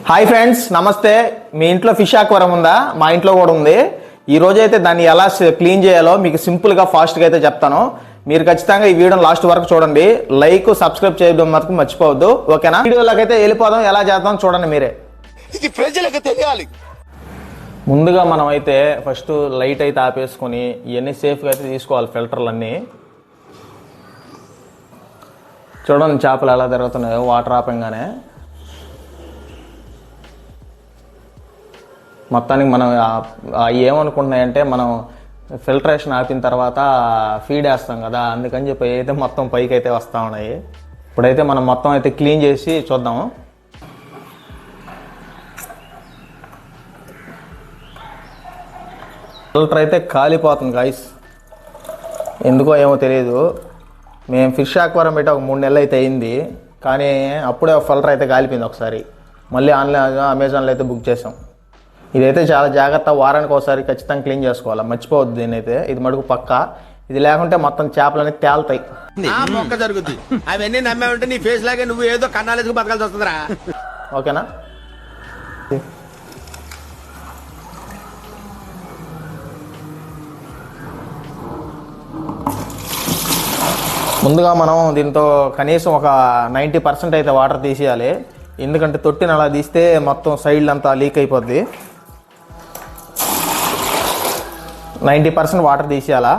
Hi friends, నమస్తే. మీ ఇంట్లో fish aquarium ఉందా? మా ఇంట్లో కూడా ఉంది. ఈ రోజు అయితే దాన్ని ఎలా క్లీన్ చేయాలో మీకు సింపుల్గా ఫాస్ట్గా అయితే చెప్తాను. మీరు ఖచ్చితంగా ఈ వీడియో లాస్ట్ వరకు చూడండి. లైక్ సబ్స్క్రైబ్ చేయడం వరకు మర్చిపోవద్దు, ఓకేనా? వీడియోలోకి అయితే వెళ్ళిపోదాం. ఎలా చేద్దాం చూడండి మీరే. ఇది ప్రజలకు తెలియాలి. ముందుగా మనం అయితే ఫస్ట్ లైట్ అయితే ఆపేసుకొని ఇవన్నీ సేఫ్గా అయితే తీసుకోవాలి. ఫిల్టర్లన్నీ చూడండి, చేపలు ఎలా తిరుగుతున్నాయో వాటర్ ఆపంగానే. మొత్తానికి మనం ఏమనుకుంటున్నాయంటే మనం ఫిల్టరేషన్ ఆపిన తర్వాత ఫీడ్ వేస్తాం కదా, అందుకని చెప్పి అయితే మొత్తం పైకి అయితే వస్తూ ఉన్నాయి. ఇప్పుడైతే మనం మొత్తం అయితే క్లీన్ చేసి చూద్దాము. ఫిల్టర్ అయితే కాలిపోతుంది గాయ్స్, ఎందుకో ఏమో తెలియదు. మేము ఫిష్ ఆక్వేరియం పెట్టి ఒక 3 నెలలు అయితే అయింది, కానీ అప్పుడే ఫిల్టర్ అయితే కాలిపోయింది ఒకసారి. మళ్ళీ ఆన్లైన్ అమెజాన్లో అయితే బుక్ చేసాం. ఇదైతే చాలా జాగ్రత్త, వారానికి ఒకసారి ఖచ్చితంగా క్లీన్ చేసుకోవాలి, మర్చిపోవద్దు దీని అయితే. ఇది మటుకు పక్క, ఇది లేకుంటే మొత్తం చేపలు అనేది తేలుతాయి. మొక్క జరుగుతుంది. అవన్నీ నమ్మే ఉంటే నీ ఫేస్ లాగే నువ్వు ఏదో కన్నాలేసుకు బతకాల్సి వస్తుందిరా. ఓకేనా? ముందుగా మనం దీంతో కనీసం ఒక 90% అయితే వాటర్ తీసేయాలి. ఎందుకంటే తొట్టిని అలా తీస్తే మొత్తం సైడ్లు అంతా లీక్ అయిపోద్ది. 90% వాటర్ తీసేయాలా.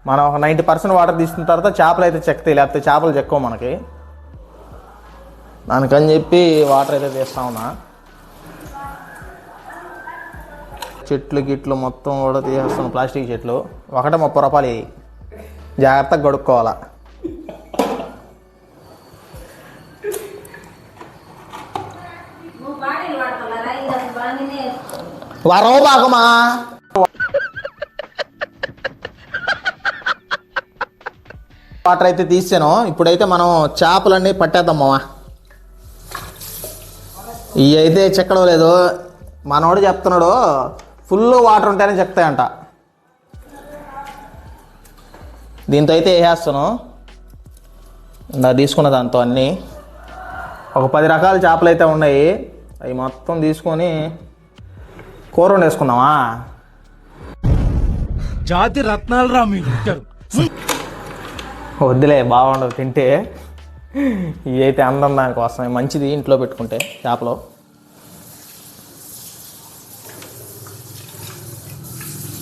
మనం ఒక 90% వాటర్ తీసిన తర్వాత చేపలు అయితే చెక్కుతాయి, లేకపోతే చేపలు చెక్కవు మనకి. దానికని చెప్పి వాటర్ అయితే తీస్తా ఉన్నా. చెట్లు గిట్లు మొత్తం కూడా తీసేస్తాను. ప్లాస్టిక్ చెట్లు ఒకటే 30 రూపాయలు, జాగ్రత్తగా గడుక్కోవాలా. వరవ బాగమా వాటర్ అయితే తీసాను. ఇప్పుడైతే మనం చేపలన్నీ పట్టేద్దామా. ఇవి అయితే చెక్కడం లేదు, మనోడు చెప్తున్నాడు ఫుల్ వాటర్ ఉంటేనే చెక్తాయంట. దీంతో అయితే వేసేస్తాను. ఇందా తీసుకున్న దాంతో అన్నీ ఒక 10 రకాల చేపలు అయితే ఉన్నాయి. అవి మొత్తం తీసుకొని కూర వండేసుకున్నామా. జాతి రత్నాలు రా మీరు. వద్దులే, బాగుండదు తింటే. ఇవి అయితే అందం దానికోసం మంచిది, ఇంట్లో పెట్టుకుంటే చేపలు.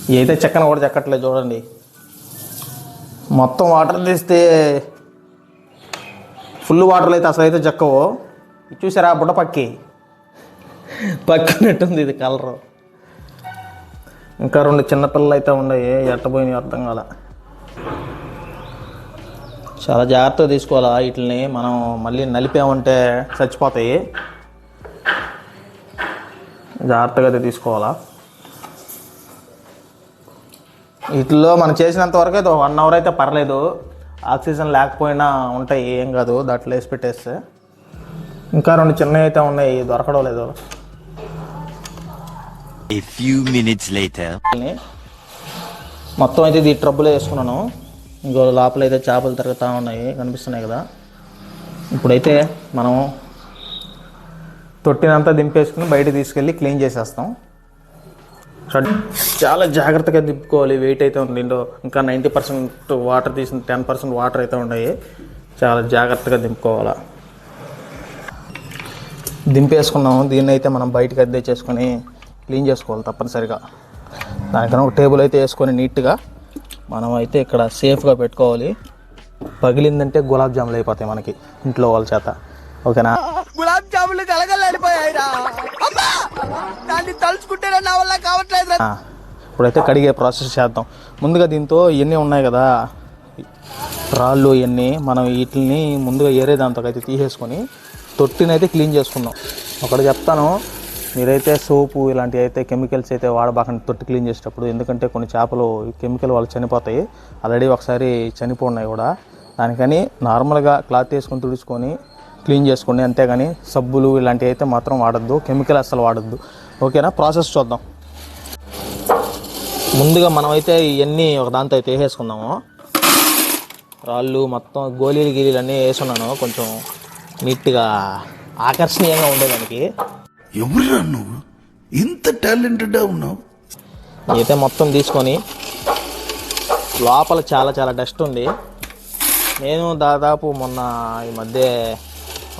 ఇవి అయితే చెక్కన కూడా చెక్కట్లేదు చూడండి. మొత్తం వాటర్ తీస్తే ఫుల్ వాటర్లో అయితే అసలు అయితే చెక్కవు. చూసారా బుట్ట పక్కనట్టుంది ఇది కలరు. ఇంకా 2 చిన్నపిల్లలు అయితే ఉన్నాయి, ఎట్టబోయినాయి అర్థం కాల. చాలా జాగ్రత్తగా తీసుకోవాలా వీటిని. మనం మళ్ళీ నలిపామంటే చచ్చిపోతాయి, జాగ్రత్తగా అయితే తీసుకోవాలా. వీటిల్లో మనం చేసినంత వరకు అయితే 1 అవర్ అయితే పర్లేదు. ఆక్సిజన్ లేకపోయినా ఉంటాయి, ఏం కాదు, దాంట్లో వేసి పెట్టేస్తే. ఇంకా 2 చిన్నవి అయితే ఉన్నాయి, దొరకడం లేదు. A few minutes later. మొత్తం అయితే ఇది ట్రబ్బులో వేసుకున్నాను. ఇంకో లోపల అయితే చేపలు తిరుగుతూ ఉన్నాయి, కనిపిస్తున్నాయి కదా. ఇప్పుడైతే మనం తొట్టినంతా దింపేసుకుని బయట తీసుకెళ్ళి క్లీన్ చేసేస్తాం. చాలా జాగ్రత్తగా దింపుకోవాలి. వెయిట్ అయితే ఉంది దీంట్లో. ఇంకా 90% వాటర్ తీసిన 10% వాటర్ అయితే ఉన్నాయి. చాలా జాగ్రత్తగా దింపుకోవాలా. దింపేసుకున్నాము. దీన్ని అయితే మనం బయటకు అద్దె చేసుకొని క్లీన్ చేసుకోవాలి తప్పనిసరిగా. దానికన్నా ఒక టేబుల్ అయితే వేసుకొని నీట్గా మనం అయితే ఇక్కడ సేఫ్గా పెట్టుకోవాలి. పగిలిందంటే గులాబ్ జాములు అయిపోతాయి మనకి ఇంట్లో వాళ్ళ చేత, ఓకేనా? గులాబ్ జాములు కలగలడిపోయాయిరా. దాన్ని తలుచుకుంటేనే నా వల్ల కావట్లేదు. ఇప్పుడైతే కడిగే ప్రాసెస్ చేద్దాం. ముందుగా దీంతో ఇవన్నీ ఉన్నాయి కదా, రాళ్ళు ఇవన్నీ, మనం వీటిని ముందుగా ఏరే దాంతో అయితే తీసేసుకొని తొట్టిని అయితే క్లీన్ చేసుకుందాం. ఒకటి చెప్తాను, మీరైతే సోపు ఇలాంటివి అయితే కెమికల్స్ అయితే వాడబాకండి తొట్టి క్లీన్ చేసేటప్పుడు. ఎందుకంటే కొన్ని చేపలు కెమికల్ వాళ్ళు చనిపోతాయి, ఆల్రెడీ ఒకసారి చనిపోఉన్నాయి కూడా. దానికని నార్మల్గా క్లాత్ వేసుకొని తుడుచుకొని క్లీన్ చేసుకోండి, అంతేగాని సబ్బులు ఇలాంటివి అయితే మాత్రం వాడద్దు, కెమికల్ అస్సలు వాడద్దు, ఓకేనా? ప్రాసెస్ చూద్దాం. ముందుగా మనమైతే ఇవన్నీ ఒక దాంతో అయితే వేసేసుకుందాము. రాళ్ళు మొత్తం గోళీలు అన్నీ వేసుకున్నాను, కొంచెం నీట్గా ఆకర్షణీయంగా ఉండేదానికి. ఎవరురా నువ్వు ఇంత టాలెంటెడ్గా ఉన్నావు? అయితే మొత్తం తీసుకొని లోపల చాలా చాలా డస్ట్ ఉంది. నేను దాదాపు మొన్న ఈ మధ్య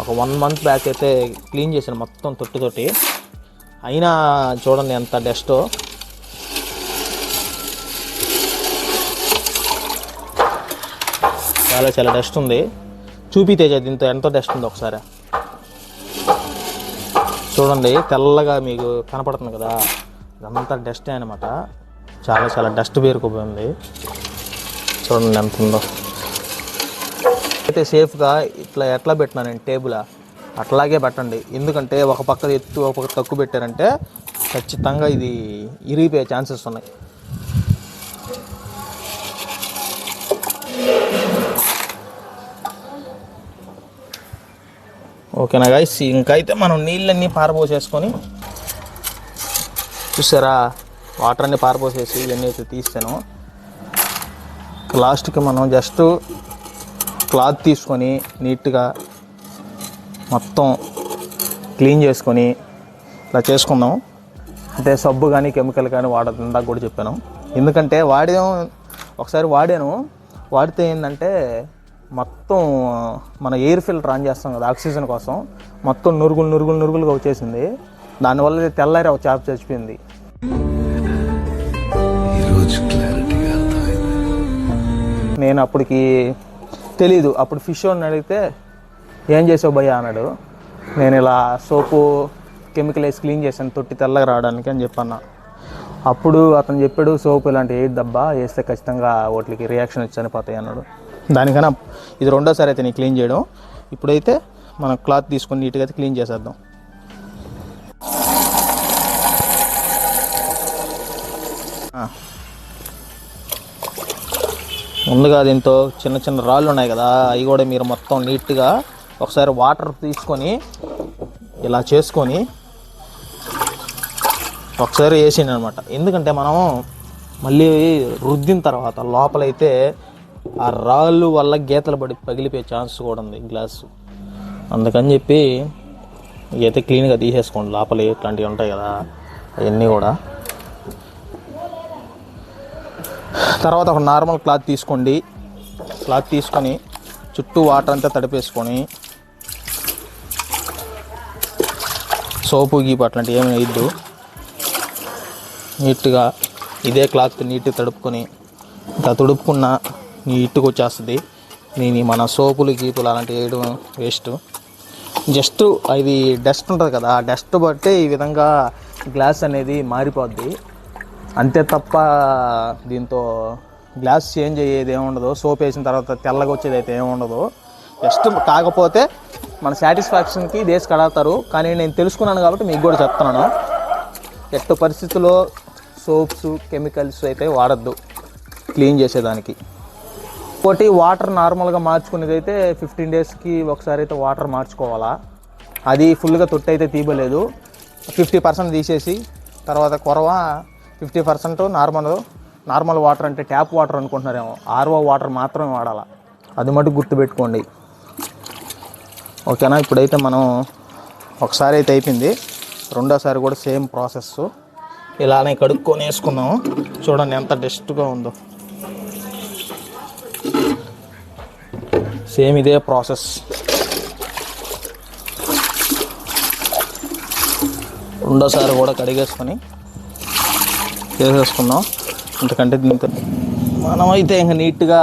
ఒక 1 month బ్యాక్ అయితే క్లీన్ చేశాను మొత్తం తొట్టి. అయినా చూడండి ఎంత డస్టో. చాలా చాలా డస్ట్ ఉంది. చూపితేజ దీంతో ఎంత డస్ట్ ఉందో ఒకసారి చూడండి. తెల్లగా మీకు కనపడుతుంది కదా, ఇదంతా డస్టే అనమాట. చాలా చాలా డస్ట్ పేరుకుపోయింది. చూడండి ఎంత ఉందో. అయితే సేఫ్గా ఇట్లా ఎట్లా పెట్టినా నేను టేబుల్ అట్లాగే పెట్టండి. ఎందుకంటే ఒక పక్క ఎత్తు ఒక పక్క తక్కువ పెట్టారంటే ఖచ్చితంగా ఇది ఇరిగిపోయే ఛాన్సెస్ ఉన్నాయి. ఓకేనా గైస్, ఇంకైతే మనం నీళ్ళన్నీ పారబోసేసుకొని చూసారా, వాటర్ అన్నీ పారబోసేసి ఇవన్నీ అయితే తీస్తాను. లాస్ట్కి మనం జస్ట్ క్లాత్ తీసుకొని నీట్గా మొత్తం క్లీన్ చేసుకొని ఇలా చేసుకుందాం. అంటే సబ్బు కానీ కెమికల్ కానీ వాడకుండా కూడా చెప్పాను. ఎందుకంటే ఒకసారి వాడితే ఏంటంటే మొత్తం మన ఎయిర్ ఫిల్టర్ ఆన్ చేస్తాం కదా ఆక్సిజన్ కోసం, మొత్తం నురుగులుగా వచ్చేసింది. దానివల్ల తెల్లారి ఒక చేప చచ్చిపోయింది. నేను అప్పటికి తెలీదు. అప్పుడు ఫిష్ వాడిని అడిగితే ఏం చేసావు భయ్యా అన్నాడు. నేను ఇలా సోపు కెమికల్ వేసి క్లీన్ చేశాను తొట్టి తెల్లగా రావడానికి అని చెప్పన్నా. అప్పుడు అతను చెప్పాడు, సోపు ఇలాంటి వేయద్దబ్బా, వేస్తే ఖచ్చితంగా వాటికి రియాక్షన్ వచ్చి చనిపోతాయి అన్నాడు. దానికన్నా ఇది రెండోసారి అయితే నేను క్లీన్ చేయడం. ఇప్పుడైతే మనం క్లాత్ తీసుకొని నీట్గా అయితే క్లీన్ చేసేద్దాం. ముందుగా దీంతో చిన్న చిన్న రాళ్ళు ఉన్నాయి కదా, అవి కూడా మీరు మొత్తం నీట్గా ఒకసారి వాటర్ తీసుకొని ఇలా చేసుకొని ఒకసారి వేసింది అనమాట. ఎందుకంటే మనం మళ్ళీ రుద్దిన తర్వాత లోపలైతే ఆ రాళ్ళు వల్ల గీతలు పడి పగిలిపోయే ఛాన్స్ కూడా ఉంది గ్లాసు. అందుకని చెప్పి అయితే క్లీన్గా తీసేసుకోండి. లోపల ఇట్లాంటివి ఉంటాయి కదా అవన్నీ కూడా. తర్వాత ఒక నార్మల్ క్లాత్ తీసుకోండి. క్లాత్ తీసుకొని చుట్టూ వాటర్ అంతా తడిపేసుకొని సోపు గీపు అట్లాంటివి ఏమి వేయద్దు. నీట్గా ఇదే క్లాత్ నీట్గా తడుపుకొని ఇంకా తుడుపుకున్న నీట్గా వచ్చేస్తుంది. నేను మన సోపులు గీపులు అలాంటివి వేయడం వేస్ట్. జస్ట్ ఇది డస్ట్ ఉంటుంది కదా, ఆ డస్ట్ బట్టి ఈ విధంగా గ్లాస్ అనేది మారిపోద్ది అంతే తప్ప దీంతో గ్లాస్ చేంజ్ అయ్యేది ఏముండదు. సోప్ వేసిన తర్వాత తెల్లగా వచ్చేది అయితే ఏముండదు. జస్ట్ కాకపోతే మన సాటిస్ఫాక్షన్కి దేశ కడతారు. కానీ నేను తెలుసుకున్నాను కాబట్టి మీకు కూడా చెప్తున్నాను, ఎట్టి పరిస్థితుల్లో సోప్స్ కెమికల్స్ అయితే వాడద్దు క్లీన్ చేసేదానికి. ఇంకోటి వాటర్ నార్మల్గా మార్చుకునేది అయితే 15 daysకి ఒకసారి అయితే వాటర్ మార్చుకోవాలా. అది ఫుల్గా తొట్టి అయితే తీయలేదు. 50% తీసేసి తర్వాత కొరవ 50% నార్మల్ వాటర్ అంటే ట్యాప్ వాటర్ అనుకుంటున్నారేమో, RO వాటర్ మాత్రమే వాడాలా. అది మటుకు గుర్తుపెట్టుకోండి. ఓకేనా, ఇప్పుడైతే మనం ఒకసారి అయితే అయిపోయింది. రెండోసారి కూడా సేమ్ ప్రాసెస్ ఇలానే కడుక్కొని వేసుకుందాము. చూడండి ఎంత డస్ట్గా ఉందో. సేమ్ ఇదే ప్రాసెస్. రెండోసారి కూడా కడిగేసుకొని చేసేసుకుందాం. ఎందుకంటే దీంతో మనమైతే ఇంకా నీట్గా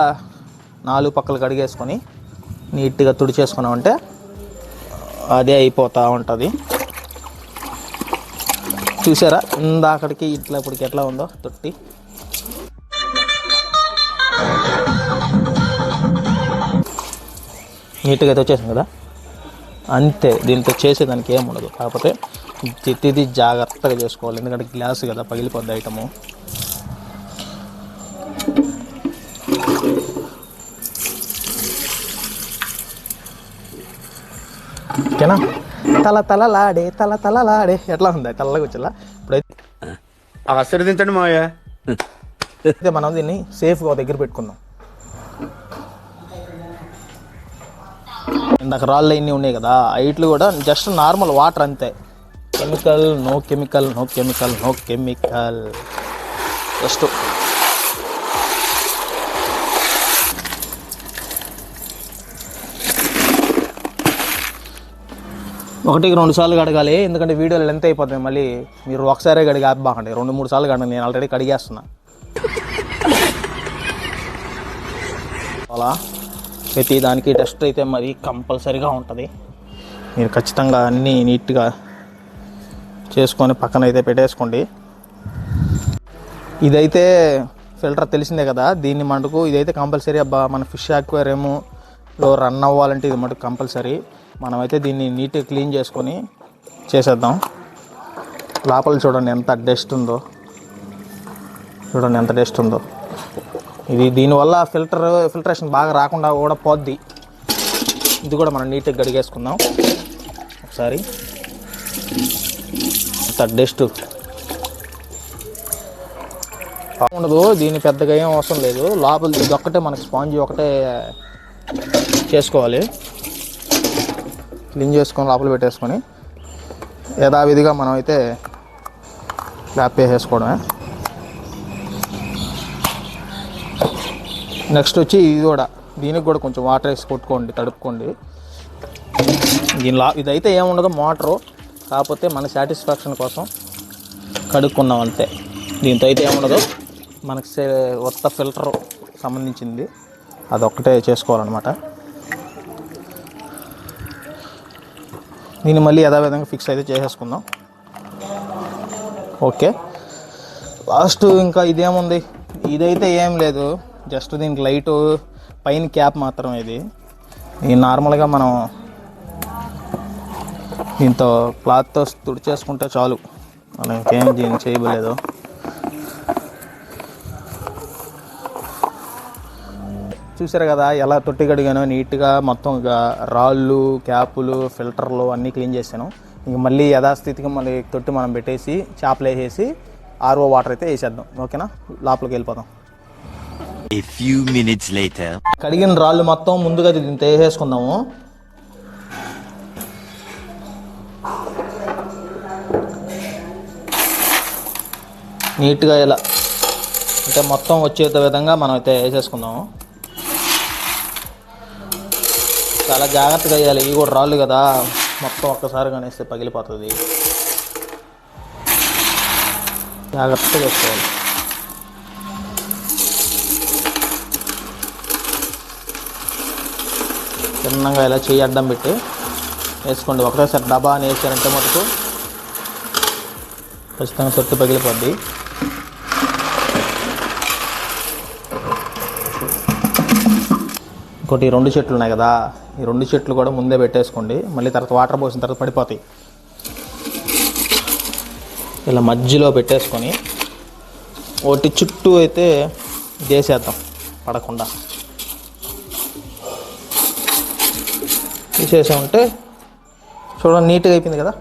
4 పక్కలు కడిగేసుకొని నీట్గా తుడిచేసుకున్నామంటే అదే అయిపోతూ ఉంటుంది. చూసారా ఇందాకడికి ఇట్లా ఇప్పటికి ఎట్లా ఉందో తొట్టి. నీట్గా అయితే వచ్చేసాం కదా, అంతే. దీంతో చేసేదానికి ఏం ఉండదు. కాకపోతే తిత్తిది జాగ్రత్తగా చేసుకోవాలి, ఎందుకంటే గ్లాస్ కదా పగిలిపోద్ది ఐటము. ఓకేనా, తలలాడే ఎట్లా ఉంది తెల్లగా వచ్చేలా. ఇప్పుడైతే ఆశీర్వదించండి మావయ్య. అయితే మనం దీన్ని సేఫ్గా దగ్గర పెట్టుకుందాం. ఇందాక రాళ్ళు అన్నీ ఉన్నాయి కదా, హైట్లు కూడా జస్ట్ నార్మల్ వాటర్ అంతే. Chemical, no chemical, no chemical, no chemical. Just ఒకటికి 2 సార్లు కడగాలి, ఎందుకంటే వీడియోలు లెంత్ అయిపోతుంది. మళ్ళీ మీరు ఒకసారే కడిగి ఆపబాకండి, 2-3 సార్లు కడగండి. నేను ఆల్రెడీ కడిగేస్తున్నా. అలా ప్రతి దానికి డస్ట్ అయితే మరి కంపల్సరీగా ఉంటుంది. మీరు ఖచ్చితంగా అన్నీ నీట్గా చేసుకొని పక్కన అయితే పెట్టేసుకోండి. ఇదైతే ఫిల్టర్ తెలిసిందే కదా, దీన్ని మటుకు ఇదైతే కంపల్సరీ. అబ్బా మన ఫిష్ అక్వేరియంలో రన్ అవ్వాలంటే ఇది మటుకు కంపల్సరీ. మనమైతే దీన్ని నీట్గా క్లీన్ చేసుకొని చేసేద్దాం. లోపల చూడండి ఎంత డస్ట్ ఉందో, చూడండి ఎంత డస్ట్ ఉందో. దీనివల్ల ఫిల్టరేషన్ బాగా రాకుండా కూడా పోద్ది. ఇది కూడా మనం నీట్గా గడిగేసుకుందాం ఒకసారి. అంత డస్ట్ ఉండదు, దీన్ని పెద్దగా ఏం అవసరం లేదు. లోపల ఇది ఒక్కటే మనకి స్పాంజ్ ఒకటే చేసుకోవాలి. క్లీన్ చేసుకొని లోపల పెట్టేసుకొని యథావిధిగా మనం అయితే ల్యాప్ వేసేసుకోవడమే. నెక్స్ట్ వచ్చి ఇది కూడా, దీనికి కూడా కొంచెం వాటర్ వేసి కొట్టుకోండి, తడుపుకోండి. ఇదైతే ఏముండదు మోటరు, కాకపోతే మన సాటిస్ఫాక్షన్ కోసం కడుక్కున్నాం అంతే. దీంతో అయితే ఏముండదు, మనకి కొత్త ఫిల్టర్ సంబంధించింది అదొక్కటే చేసుకోవాలన్నమాట. దీన్ని మళ్ళీ యథావిధంగా ఫిక్స్ అయితే చేసేసుకుందాం. ఓకే, లాస్ట్ ఇంకా ఇదేముంది, ఇదైతే ఏం లేదు, జస్ట్ దీనికి లైటు పైన క్యాప్ మాత్రమే. ఇది నార్మల్గా మనం దీంతో క్లాత్తో తుడిచేసుకుంటే చాలు, మనం ఇంకేం దీన్ని చేయలేదు. చూసారు కదా ఎలా తొట్టి కడిగానో నీట్గా. మొత్తం రాళ్ళు, క్యాపులు, ఫిల్టర్లు అన్నీ క్లీన్ చేశాను. ఇంక మళ్ళీ యథాస్థితిగా మళ్ళీ తొట్టి మనం పెట్టేసి చేపలు వేసేసి ఆర్ఓ వాటర్ అయితే వేసేద్దాం. ఓకేనా, లోపలికి వెళ్ళిపోదాం. A few minutes later. కడిగిన రాళ్ళు మొత్తం ముందుగా దీంతో వేసేసుకుందాము. నీట్గా ఇలా అంటే మొత్తం వచ్చే విధంగా మనం అయితే వేసేసుకుందాము. చాలా జాగ్రత్తగా వేయాలి, ఇవి కూడా రాళ్ళు కదా, మొత్తం ఒక్కసారిగా వేస్తే పగిలిపోతుంది. జాగ్రత్తగా వేసుకోవాలి. చిన్నగా ఇలా చేయి అడ్డం పెట్టి వేసుకోండి. ఒకటేసారి డబ్బా అని వేసారంటే మటుకు ఖచ్చితంగా తొట్టి పగిలిపోద్ది. ఇంకోటి 2 చెట్లు ఉన్నాయి కదా, ఈ 2 చెట్లు కూడా ముందే పెట్టేసుకోండి. మళ్ళీ తర్వాత వాటర్ పోసిన తర్వాత పడిపోతాయి. ఇలా మధ్యలో పెట్టేసుకొని ఒకటి చుట్టూ అయితే వేసేద్దాం పడకుండా. తీసేసామంటే చూడండి నీట్గా అయిపోయింది కదా.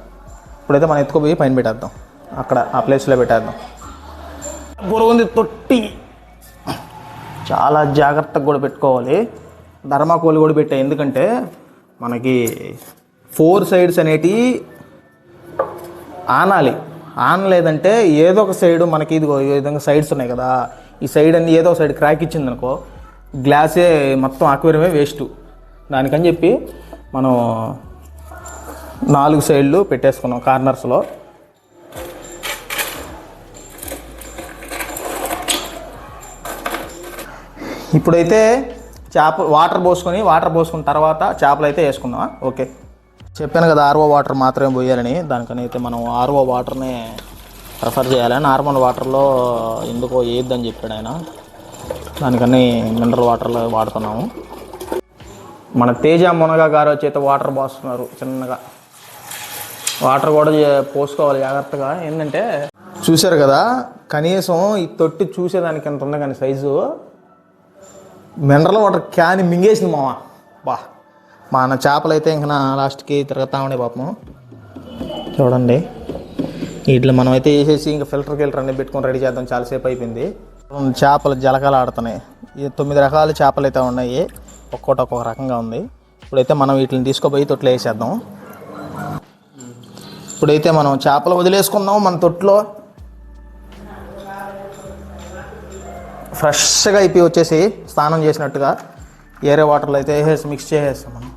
ఇప్పుడైతే మనం ఎత్తుకుపోయి పైన పెట్టేద్దాం, అక్కడ ఆ ప్లేస్లో పెట్టేద్దాం. బురుగుంది తొట్టి, చాలా జాగ్రత్తగా కూడా పెట్టుకోవాలి. ధర్మాకోల్ కూడా పెట్టాయి, ఎందుకంటే మనకి 4 సైడ్స్ అనేటివి ఆనాలి. ఆనలేదంటే ఏదో ఒక సైడు మనకి ఇది ఈ విధంగా సైడ్స్ ఉన్నాయి కదా, ఈ సైడ్ అన్ని ఏదో ఒక సైడ్ క్రాక్ ఇచ్చింది అనుకో, గ్లాసే మొత్తం అక్వేరియమే వేస్ట్. దానికని చెప్పి మనం 4 సైడ్లు పెట్టేసుకున్నాం కార్నర్స్లో. ఇప్పుడైతే వాటర్ పోసుకున్న తర్వాత చేపలు అయితే వేసుకుందామా. ఓకే, చెప్పాను కదా ఆర్ఓ వాటర్ మాత్రమే పోయాలని. దానికని అయితే మనం ఆర్ఓ వాటర్నే ప్రిఫర్ చేయాలి. నార్మల్ వాటర్లో ఎందుకో వేయద్దని చెప్పాడు ఆయన, దానికని మినరల్ వాటర్లో వాడుతున్నాము. మన తేజ మునగా గారు చేత వాటర్ పోస్తున్నారు చిన్నగా. వాటర్ కూడా పోసుకోవాలి జాగ్రత్తగా. ఏంటంటే చూశారు కదా, కనీసం ఈ తొట్టి చూసేదానికి ఎంత ఉంది కానీ సైజు, మినరల్ వాటర్ క్యాన్ మింగేసింది మామ. మన చేపలు అయితే ఇంకా లాస్ట్కి తిరుగుతా ఉండే పాపం. చూడండి, వీటిలో మనం అయితే వేసేసి ఇంకా ఫిల్టర్ అన్నీ పెట్టుకొని రెడీ చేద్దాం. చాలాసేపు అయిపోయింది. చేపలు జలకాలు ఆడుతున్నాయి. 9 రకాల చేపలు అయితే ఉన్నాయి, ఒక్కొక్క రకంగా ఉంది. ఇప్పుడైతే మనం వీటిని తీసుకుపోయి తొట్లో వేసేద్దాం. ఇప్పుడైతే మనం చేపలు వదిలేసుకుందాం మన తొట్టులో. ఫ్రెష్గా అయిపోయి వచ్చేసి స్నానం చేసినట్టుగా ఏరే వాటర్లో అయితే వేసేసి మిక్స్ చేసేస్తాం మనం.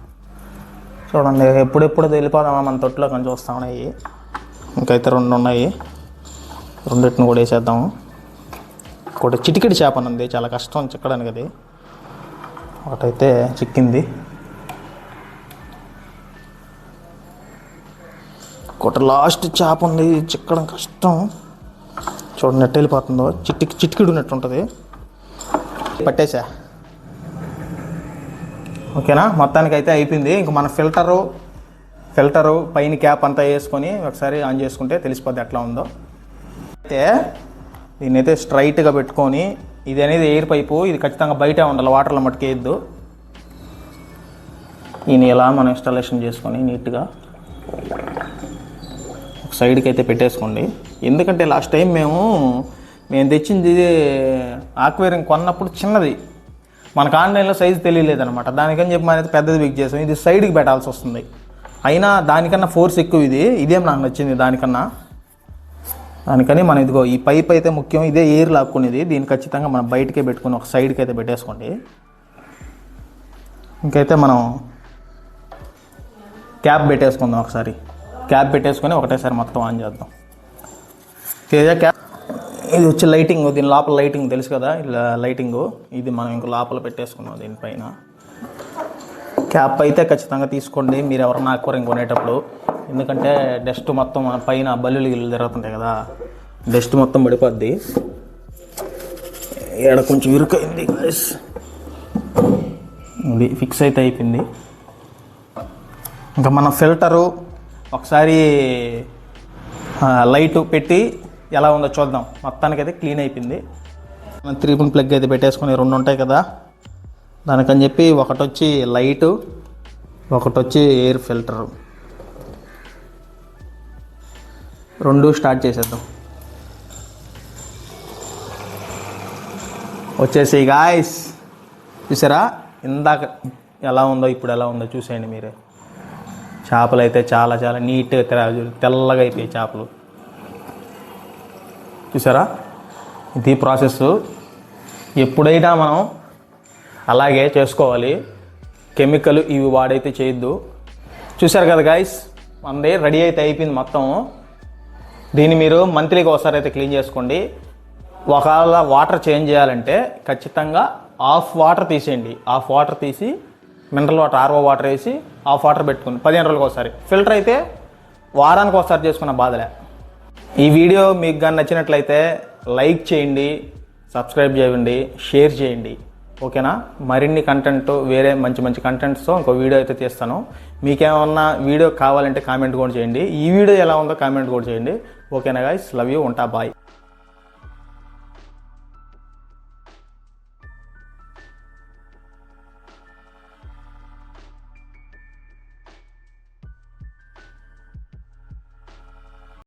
చూడండి ఎప్పుడెప్పుడు వెళ్ళిపోదామా మన తొట్టులో కొంచెం చూస్తా ఉన్నాయి. ఇంకైతే 2 ఉన్నాయి, రెండింటిని కూడా వేసేద్దాము. ఒకటి చిటికెడి చేప ఉంది, చాలా కష్టం చిక్కడానికి. అది ఒకటైతే చిక్కింది, ఒకటి లాస్ట్ చేప ఉంది, చిక్కడం కష్టం. చూడండి నెట్ వెళ్ళిపోతుందో, చిటికిడి ఉన్నట్టు ఉంటుంది. పట్టేసా. ఓకేనా, మొత్తానికి అయితే అయిపోయింది. ఇంక మన ఫిల్టరు పైన క్యాప్ అంతా వేసుకొని ఒకసారి ఆన్ చేసుకుంటే తెలిసిపోద్ది ఎట్లా ఉందో. అయితే దీన్ని అయితే స్ట్రైట్గా పెట్టుకొని, ఇది అనేది ఎయిర్ పైపు, ఇది ఖచ్చితంగా బయటే ఉండాలి, వాటర్లో మట్టుకేయద్దు. దీన్ని ఇలా మనం ఇన్స్టాలేషన్ చేసుకొని నీట్గా ఒక సైడ్కి అయితే పెట్టేసుకోండి. ఎందుకంటే లాస్ట్ టైం మేము తెచ్చింది ఆక్వేరియం కొన్నప్పుడు చిన్నది, మనకు ఆన్లైన్లో సైజు తెలియలేదనమాట. దానికని చెప్పి మనం అయితే పెద్దది బిగ్ చేసాం. ఇది సైడ్కి పెట్టాల్సి వస్తుంది, అయినా దానికన్నా ఫోర్స్ ఎక్కువ. ఇదేం నాకు నచ్చింది దానికని మనం ఇదిగో ఈ పైప్ అయితే ముఖ్యం. ఇదే ఎయిర్ లాక్కునేది, దీన్ని ఖచ్చితంగా మనం బయటకే పెట్టుకుని ఒక సైడ్కి అయితే పెట్టేసుకోండి. ఇంకైతే మనం క్యాప్ పెట్టేసుకుందాం. ఒకసారి క్యాప్ పెట్టేసుకొని ఒకటేసారి మొత్తం ఆన్ చేద్దాం. క్యాప్ ఇది వచ్చి లైటింగ్, దీని లోపల లైటింగ్ తెలుసు కదా, ఇలా లైటింగు. ఇది మనం ఇంకో లోపల పెట్టేసుకున్నాం దీనిపైన. క్యాప్ అయితే ఖచ్చితంగా తీసుకోండి మీరు ఎవరన్నా ఆక్వేరియం కొనేటప్పుడు. ఎందుకంటే డస్ట్ మొత్తం మన పైన బల్లులు గిల్లు జరుగుతుంటాయి కదా, డస్ట్ మొత్తం పడిపోద్ది. ఇక్కడ కొంచెం ఇరుకైంది, ఇది ఫిక్స్ అయితే అయిపోయింది. ఇంకా మన ఫిల్టరు ఒకసారి లైటు పెట్టి ఎలా ఉందో చూద్దాం. మొత్తానికి అయితే క్లీన్ అయిపోయింది. మనం 3 పిన్ ప్లగ్ అయితే పెట్టేసుకొని 2 ఉంటాయి కదా, దానికని చెప్పి ఒకటి వచ్చి లైటు, ఒకటి వచ్చి ఎయిర్ ఫిల్టరు, 2 స్టార్ట్ చేసేద్దాం. వచ్చేసి గాయ్స్, చూసారా ఇందాక ఎలా ఉందో ఇప్పుడు ఎలా ఉందో చూసేయండి మీరే. చేపలు అయితే చాలా చాలా నీట్గా తెల్లగా అయిపోయాయి చేపలు. చూసారా, ఇది ప్రాసెస్. ఎప్పుడైనా మనం అలాగే చేసుకోవాలి, కెమికల్ ఇవి వాడైతే చేయొద్దు. చూసారు కదా గాయస్, మనది రెడీ అయితే అయిపోయింది మొత్తం. దీన్ని మీరు మంత్లీకి ఒకసారి అయితే క్లీన్ చేసుకోండి. ఒకవేళ వాటర్ చేంజ్ చేయాలంటే ఖచ్చితంగా హాఫ్ వాటర్ తీసేయండి. హాఫ్ వాటర్ తీసి మినరల్ వాటర్, ఆర్ఓ వాటర్ వేసి హాఫ్ వాటర్ పెట్టుకుని 15 రోజులకు ఒకసారి. ఫిల్టర్ అయితే వారానికి ఒకసారి చేసుకున్న బాధలే. ఈ వీడియో మీకు కానీ నచ్చినట్లయితే లైక్ చేయండి, సబ్స్క్రైబ్ చేయండి, షేర్ చేయండి. ఓకేనా, మరిన్ని కంటెంట్ వేరే మంచి మంచి కంటెంట్స్తో ఇంకో వీడియో అయితే తీస్తాను. మీకేమన్నా వీడియో కావాలంటే కామెంట్ కూడా చేయండి. ఈ వీడియో ఎలా ఉందో కామెంట్ కూడా చేయండి. ఓకేనా గైస్, లవ్ యూ, ఉంటా, బాయ్.